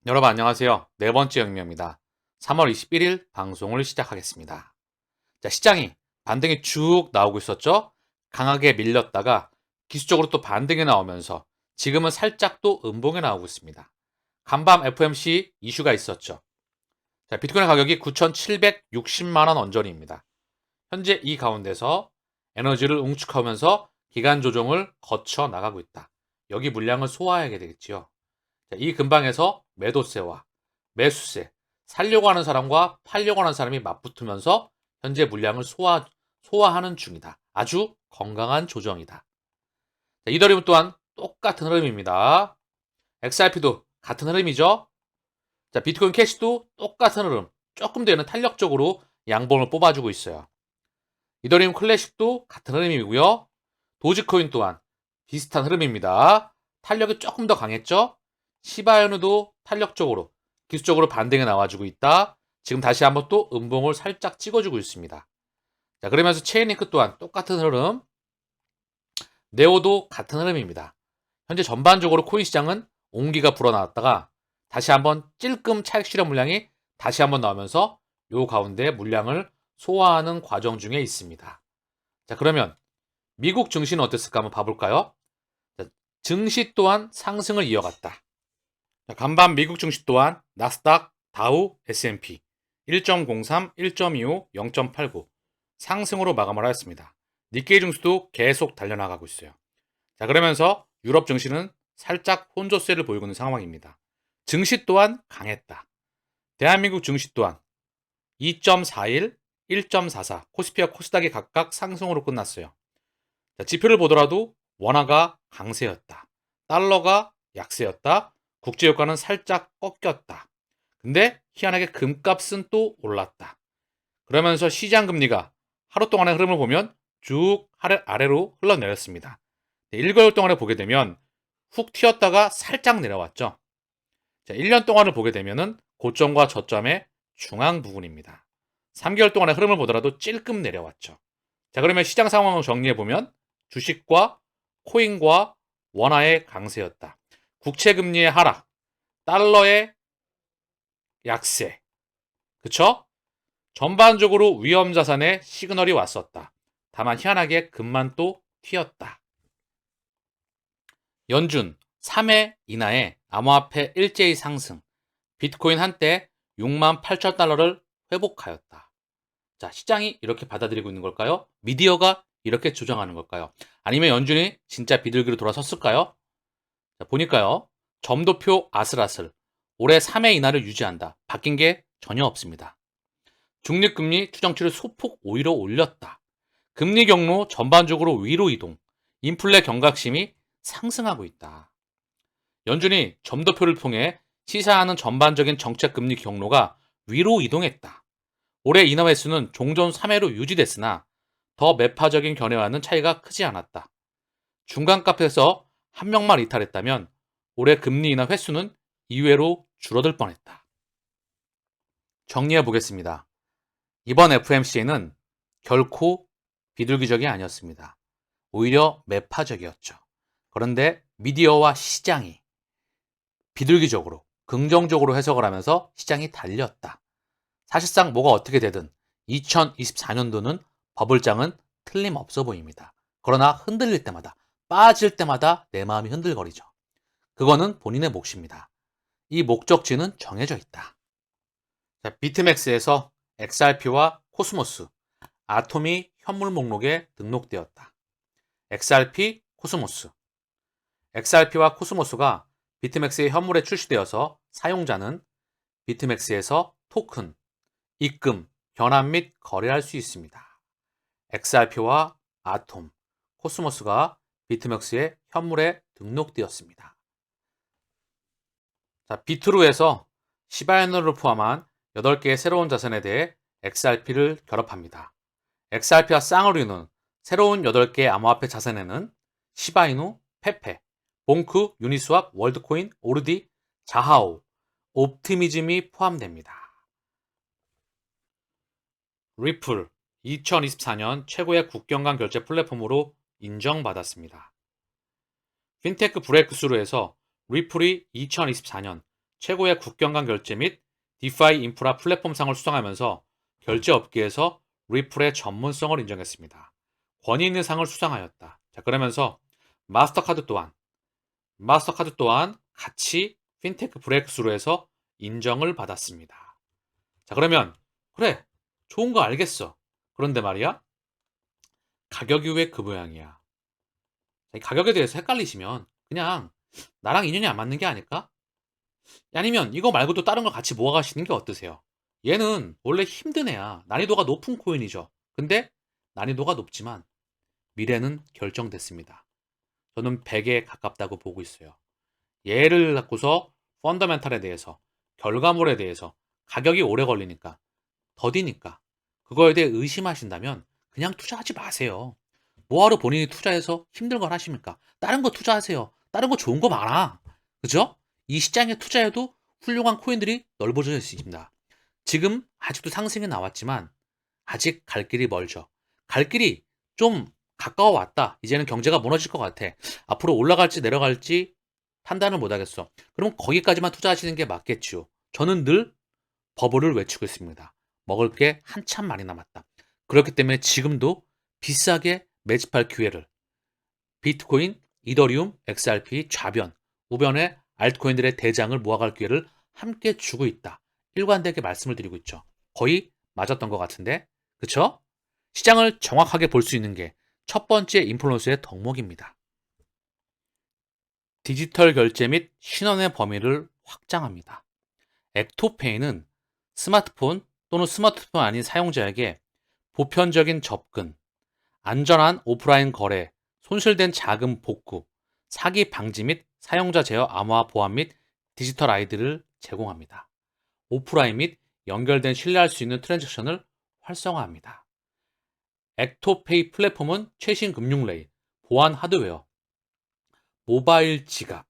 여러분 안녕하세요. 네 번째 영미입니다. 3월 21일 방송을 시작하겠습니다. 자, 시장이 반등이 쭉 나오고 있었죠? 강하게 밀렸다가 기술적으로 또 반등이 나오면서 지금은 살짝 또 음봉에 나오고 있습니다. 간밤 FOMC 이슈가 있었죠. 자, 비트코인 가격이 9,760만 원 언저리입니다. 현재 이 가운데서 에너지를 응축하면서 기간 조정을 거쳐 나가고 있다. 여기 물량을 소화하게 되겠지요. 자, 이 근방에서 매도세와 매수세, 살려고 하는 사람과 팔려고 하는 사람이 맞붙으면서 현재 물량을 소화하는 중이다. 아주 건강한 조정이다. 자, 이더리움 또한 똑같은 흐름입니다. XRP도 같은 흐름이죠. 자, 비트코인 캐시도 똑같은 흐름. 조금 더 얘는 탄력적으로 양봉을 뽑아주고 있어요. 이더리움 클래식도 같은 흐름이고요. 도지코인 또한 비슷한 흐름입니다. 탄력이 조금 더 강했죠? 시바이누도 탄력적으로 기술적으로 반등에 나와주고 있다. 지금 다시 한번 또 음봉을 살짝 찍어주고 있습니다. 자, 그러면서 체인링크 또한 똑같은 흐름, 네오도 같은 흐름입니다. 현재 전반적으로 코인 시장은 온기가 불어나왔다가 다시 한번 찔끔 차익 실현 물량이 다시 한번 나오면서 요 가운데 물량을 소화하는 과정 중에 있습니다. 자, 그러면 미국 증시는 어땠을까 한번 봐볼까요? 자, 증시 또한 상승을 이어갔다. 자, 간밤 미국 증시 또한 나스닥, 다우, S&P 1.03, 1.25, 0.89 상승으로 마감을 하였습니다. 니케이 증시도 계속 달려나가고 있어요. 자, 그러면서 유럽 증시는 살짝 혼조세를 보이고 있는 상황입니다. 증시 또한 강했다. 대한민국 증시 또한 2.41, 1.44 코스피와 코스닥이 각각 상승으로 끝났어요. 자, 지표를 보더라도 원화가 강세였다. 달러가 약세였다. 국제유가는 살짝 꺾였다. 근데 희한하게 금값은 또 올랐다. 그러면서 시장 금리가 하루 동안의 흐름을 보면 쭉 아래로 흘러내렸습니다. 1개월 동안에 보게 되면 훅 튀었다가 살짝 내려왔죠. 자, 1년 동안을 보게 되면은 고점과 저점의 중앙 부분입니다. 3개월 동안의 흐름을 보더라도 찔끔 내려왔죠. 자, 그러면 시장 상황을 정리해 보면 주식과 코인과 원화의 강세였다. 국채 금리의 하락, 달러의 약세. 그쵸? 전반적으로 위험 자산의 시그널이 왔었다. 다만 희한하게 금만 또 튀었다. 연준 3회 이하의 암호화폐 일제히 상승. 비트코인 한때 6만 8천 달러를 회복하였다. 자, 시장이 이렇게 받아들이고 있는 걸까요? 미디어가 이렇게 조정하는 걸까요? 아니면 연준이 진짜 비둘기로 돌아섰을까요? 자, 보니까요. 점도표 아슬아슬. 올해 3회 인하를 유지한다. 바뀐 게 전혀 없습니다. 중립금리 추정치를 소폭 오히려 올렸다. 금리 경로 전반적으로 위로 이동. 인플레 경각심이 상승하고 있다. 연준이 점도표를 통해 시사하는 전반적인 정책 금리 경로가 위로 이동했다. 올해 인하 횟수는 종전 3회로 유지됐으나 더 매파적인 견해와는 차이가 크지 않았다. 중간값에서 한 명만 이탈했다면 올해 금리 인하 횟수는 2회로 줄어들 뻔했다. 정리해 보겠습니다. 이번 FOMC는 결코 비둘기적이 아니었습니다. 오히려 매파적이었죠. 그런데 미디어와 시장이 비둘기적으로 긍정적으로 해석을 하면서 시장이 달렸다. 사실상 뭐가 어떻게 되든 2024년도는 버블장은 틀림없어 보입니다. 그러나 흔들릴 때마다 빠질 때마다 내 마음이 흔들거리죠. 그거는 본인의 몫입니다. 이 목적지는 정해져 있다. 자, 비트맥스에서 XRP와 코스모스, 아톰이 현물 목록에 등록되었다. XRP, 코스모스. XRP와 코스모스가 비트맥스의 현물에 출시되어서 사용자는 비트맥스에서 토큰, 입금, 변환 및 거래할 수 있습니다. XRP와 아톰, 코스모스가 비트맥스의 현물에 등록되었습니다. 자, 비트루에서 시바이누를 포함한 8개의 새로운 자산에 대해 XRP를 결합합니다. XRP와 쌍을 이루는 새로운 8개의 암호화폐 자산에는 시바이누, 페페, 봉크, 유니스왑, 월드코인, 오르디, 자하오, 옵티미즘이 포함됩니다. 리플 2024년 최고의 국경 간 결제 플랫폼으로 인정받았습니다. 핀테크 브레이크스루에서 리플이 2024년 최고의 국경 간 결제 및 디파이 인프라 플랫폼상을 수상하면서 결제 업계에서 리플의 전문성을 인정했습니다. 권위 있는 상을 수상하였다. 자, 그러면서 마스터카드 또한 같이 핀테크 브레이크스루에서 인정을 받았습니다. 자, 그러면 그래, 좋은 거 알겠어. 그런데 말이야, 가격이 왜 그 모양이야? 이 가격에 대해서 헷갈리시면 그냥 나랑 인연이 안 맞는 게 아닐까? 아니면 이거 말고도 다른 걸 같이 모아가시는 게 어떠세요? 얘는 원래 힘든 애야. 난이도가 높은 코인이죠. 근데 난이도가 높지만 미래는 결정됐습니다. 저는 100에 가깝다고 보고 있어요. 얘를 갖고서 펀더멘탈에 대해서, 결과물에 대해서 가격이 오래 걸리니까, 더디니까 그거에 대해 의심하신다면 그냥 투자하지 마세요. 뭐하러 본인이 투자해서 힘든 걸 하십니까? 다른 거 투자하세요. 다른 거 좋은 거 많아. 그죠? 이 시장에 투자해도 훌륭한 코인들이 넓어져 있습니다. 지금 아직도 상승이 나왔지만 아직 갈 길이 멀죠. 갈 길이 좀 가까워 왔다. 이제는 경제가 무너질 것 같아. 앞으로 올라갈지 내려갈지 판단을 못 하겠어. 그럼 거기까지만 투자하시는 게 맞겠지요. 저는 늘 버블을 외치고 있습니다. 먹을 게 한참 많이 남았다. 그렇기 때문에 지금도 비싸게 매집할 기회를 비트코인, 이더리움, XRP, 좌변, 우변의 알트코인들의 대장을 모아갈 기회를 함께 주고 있다. 일관되게 말씀을 드리고 있죠. 거의 맞았던 것 같은데, 그쵸? 시장을 정확하게 볼 수 있는 게 첫 번째 인플루언서의 덕목입니다. 디지털 결제 및 신원의 범위를 확장합니다. 액토페이는 스마트폰 또는 스마트폰 아닌 사용자에게 보편적인 접근, 안전한 오프라인 거래, 손실된 자금 복구, 사기 방지 및 사용자 제어 암호화 보안 및 디지털 아이디를 제공합니다. 오프라인 및 연결된 신뢰할 수 있는 트랜잭션을 활성화합니다. 액토페이 플랫폼은 최신 금융 레일, 보안 하드웨어, 모바일 지갑,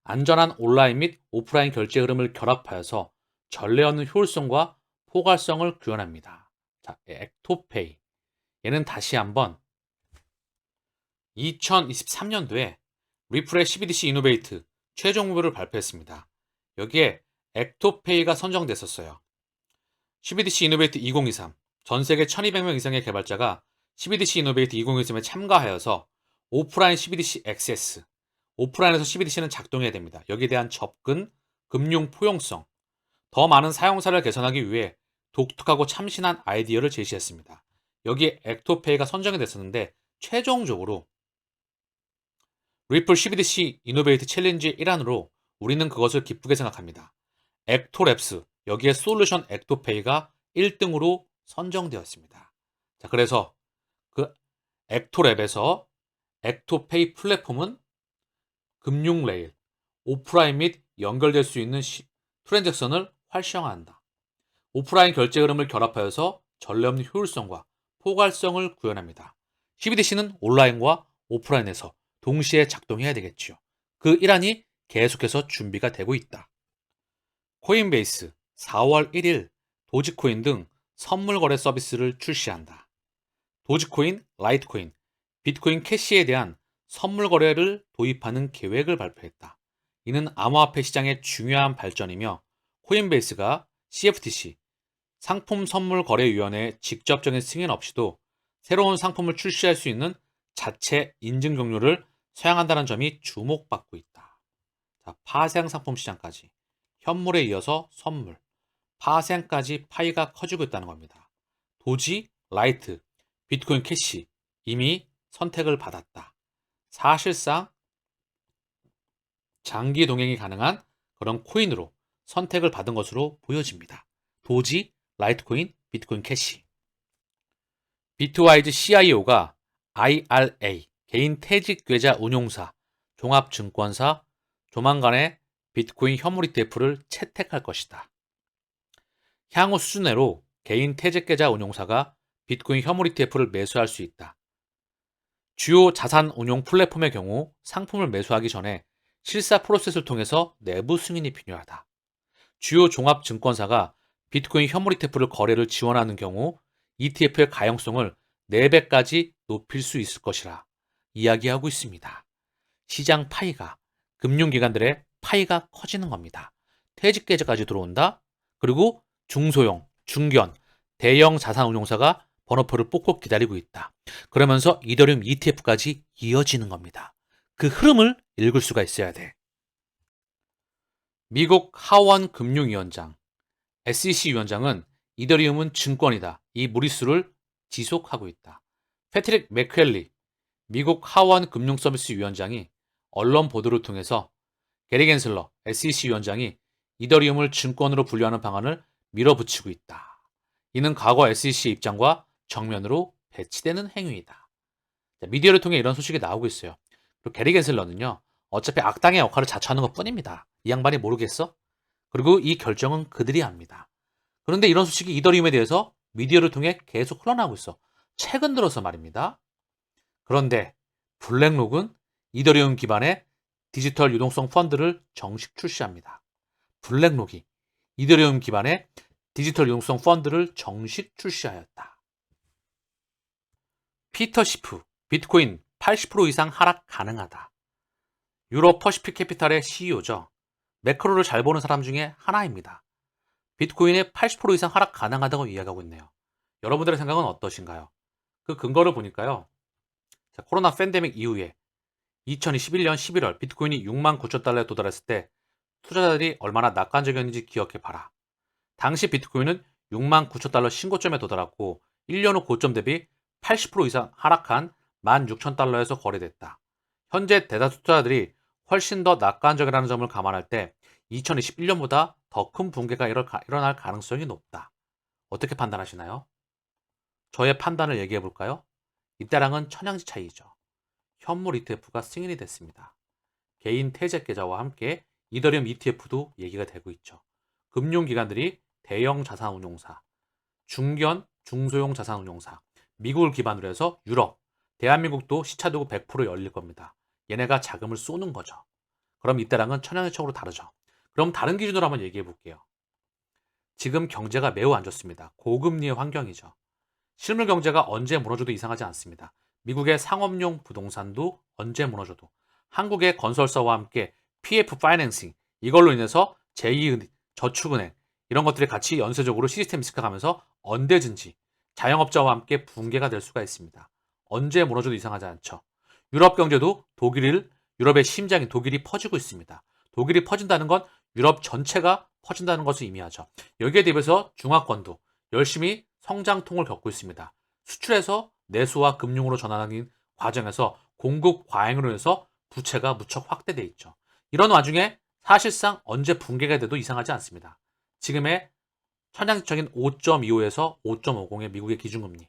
안전한 온라인 및 오프라인 결제 흐름을 결합하여서 전례 없는 효율성과 포괄성을 구현합니다. 자, 액토페이. 얘는 다시 한번 2023년도에 리플의 CBDC 이노베이트 최종 후보를 발표했습니다. 여기에 액토페이가 선정됐었어요. CBDC 이노베이트 2023, 전 세계 1200명 이상의 개발자가 CBDC 이노베이트 2023에 참가하여서 오프라인 CBDC 액세스, 오프라인에서 CBDC는 작동해야 됩니다. 여기에 대한 접근, 금융 포용성, 더 많은 사용사를 개선하기 위해 독특하고 참신한 아이디어를 제시했습니다. 여기에 액토페이가 선정이 됐었는데 최종적으로 리플 CBDC 이노베이트 챌린지의 일환으로 우리는 그것을 기쁘게 생각합니다. 액토랩스, 여기에 솔루션 액토페이가 1등으로 선정되었습니다. 자, 그래서 그 액토랩에서 액토페이 플랫폼은 금융 레일, 오프라인 및 연결될 수 있는 트랜잭션을 활성화한다. 오프라인 결제 흐름을 결합하여서 전례 없는 효율성과 포괄성을 구현합니다. CBDC는 온라인과 오프라인에서 동시에 작동해야 되겠지요. 그 일환이 계속해서 준비가 되고 있다. 코인베이스 4월 1일 도지코인 등 선물 거래 서비스를 출시한다. 도지코인, 라이트코인, 비트코인 캐시에 대한 선물 거래를 도입하는 계획을 발표했다. 이는 암호화폐 시장의 중요한 발전이며 코인베이스가 CFTC, 상품 선물 거래위원회의 직접적인 승인 없이도 새로운 상품을 출시할 수 있는 자체 인증 경로를 사용한다는 점이 주목받고 있다. 자, 파생 상품 시장까지 현물에 이어서 선물, 파생까지 파이가 커지고 있다는 겁니다. 도지, 라이트, 비트코인 캐시 이미 선택을 받았다. 사실상 장기 동행이 가능한 그런 코인으로 선택을 받은 것으로 보여집니다. 도지, 라이트코인, 비트코인 캐시. 비트와이즈 CIO가 IRA, 개인 퇴직계좌 운용사, 종합증권사, 조만간에 비트코인 현물 ETF를 채택할 것이다. 향후 수준으로 개인 퇴직계좌 운용사가 비트코인 현물 ETF를 매수할 수 있다. 주요 자산 운용 플랫폼의 경우 상품을 매수하기 전에 실사 프로세스를 통해서 내부 승인이 필요하다. 주요 종합증권사가 비트코인 현물 ETF를 거래를 지원하는 경우 ETF의 가용성을 4배까지 높일 수 있을 것이라 이야기하고 있습니다. 시장 파이가, 금융기관들의 파이가 커지는 겁니다. 퇴직 계좌까지 들어온다. 그리고 중소형, 중견, 대형 자산운용사가 번호표를 뽑고 기다리고 있다. 그러면서 이더리움 ETF까지 이어지는 겁니다. 그 흐름을 읽을 수가 있어야 돼. 미국 하원 금융위원장, SEC 위원장은 이더리움은 증권이다. 이 무리수를 지속하고 있다. 패트릭 맥켈리, 미국 하원 금융서비스 위원장이 언론 보도를 통해서 게리 겐슬러, SEC 위원장이 이더리움을 증권으로 분류하는 방안을 밀어붙이고 있다. 이는 과거 SEC의 입장과 정면으로 배치되는 행위이다. 미디어를 통해 이런 소식이 나오고 있어요. 그리고 게리 겐슬러는요, 어차피 악당의 역할을 자처하는 것 뿐입니다. 이 양반이 모르겠어? 그리고 이 결정은 그들이 합니다. 그런데 이런 소식이 이더리움에 대해서 미디어를 통해 계속 흘러나오고 있어. 최근 들어서 말입니다. 그런데 블랙록은 이더리움 기반의 디지털 유동성 펀드를 정식 출시합니다. 블랙록이 이더리움 기반의 디지털 유동성 펀드를 정식 출시하였다. 피터 시프, 비트코인 80% 이상 하락 가능하다. 유럽 퍼시픽 캐피탈의 CEO죠. 매크로를 잘 보는 사람 중에 하나입니다. 비트코인의 80% 이상 하락 가능하다고 이야기하고 있네요. 여러분들의 생각은 어떠신가요? 그 근거를 보니까요. 자, 코로나 팬데믹 이후에 2021년 11월 비트코인이 6만 9천 달러에 도달했을 때 투자자들이 얼마나 낙관적이었는지 기억해봐라. 당시 비트코인은 6만 9천 달러 신고점에 도달했고 1년 후 고점 대비 80% 이상 하락한 16,000달러에서 거래됐다. 현재 대다수 투자자들이 훨씬 더 낙관적이라는 점을 감안할 때 2021년보다 더 큰 붕괴가 일어날 가능성이 높다. 어떻게 판단하시나요? 저의 판단을 얘기해 볼까요? 이때랑은 천양지 차이죠. 현물 ETF가 승인이 됐습니다. 개인 퇴직 계좌와 함께 이더리움 ETF도 얘기가 되고 있죠. 금융기관들이 대형 자산운용사, 중견, 중소형 자산운용사, 미국을 기반으로 해서 유럽, 대한민국도 시차되고 100% 열릴 겁니다. 얘네가 자금을 쏘는 거죠. 그럼 이때랑은 천양의 척으로 다르죠. 그럼 다른 기준으로 한번 얘기해 볼게요. 지금 경제가 매우 안 좋습니다. 고금리의 환경이죠. 실물 경제가 언제 무너져도 이상하지 않습니다. 미국의 상업용 부동산도 언제 무너져도, 한국의 건설사와 함께 PF 파이낸싱, 이걸로 인해서 제2저축은행 이런 것들이 같이 연쇄적으로 시스템 리스크가 가면서 언제든지 자영업자와 함께 붕괴가 될 수가 있습니다. 언제 무너져도 이상하지 않죠. 유럽 경제도 유럽의 심장인 독일이 퍼지고 있습니다. 독일이 퍼진다는 건 유럽 전체가 퍼진다는 것을 의미하죠. 여기에 대비해서 중화권도 열심히 성장통을 겪고 있습니다. 수출에서 내수와 금융으로 전환하는 과정에서 공급 과잉으로 해서 부채가 무척 확대돼 있죠. 이런 와중에 사실상 언제 붕괴가 돼도 이상하지 않습니다. 지금의 천양적인 5.25에서 5.50의 미국의 기준금리,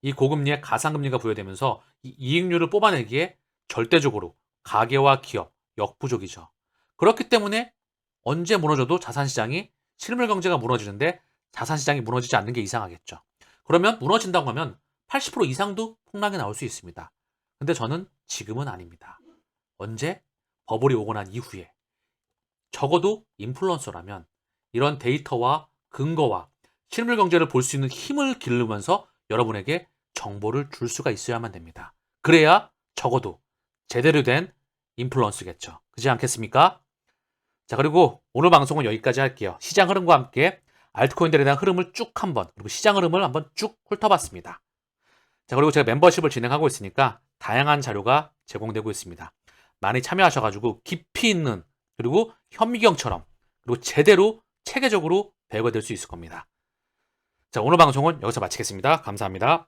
이 고금리에 가상금리가 부여되면서 이 이익률을 뽑아내기에 절대적으로 가계와 기업, 역부족이죠. 그렇기 때문에 언제 무너져도 자산시장이, 실물 경제가 무너지는데 자산시장이 무너지지 않는 게 이상하겠죠. 그러면 무너진다고 하면 80% 이상도 폭락이 나올 수 있습니다. 근데 저는 지금은 아닙니다. 언제? 버블이 오고 난 이후에. 적어도 인플루언서라면 이런 데이터와 근거와 실물 경제를 볼 수 있는 힘을 기르면서 여러분에게 정보를 줄 수가 있어야만 됩니다. 그래야 적어도 제대로 된 인플루언서겠죠. 그렇지 않겠습니까? 자, 그리고 오늘 방송은 여기까지 할게요. 시장 흐름과 함께 알트코인들에 대한 흐름을 쭉 한번, 그리고 시장 흐름을 한번 쭉 훑어봤습니다. 자, 그리고 제가 멤버십을 진행하고 있으니까 다양한 자료가 제공되고 있습니다. 많이 참여하셔가지고 깊이 있는, 그리고 현미경처럼, 그리고 제대로 체계적으로 배우가 될 수 있을 겁니다. 자, 오늘 방송은 여기서 마치겠습니다. 감사합니다.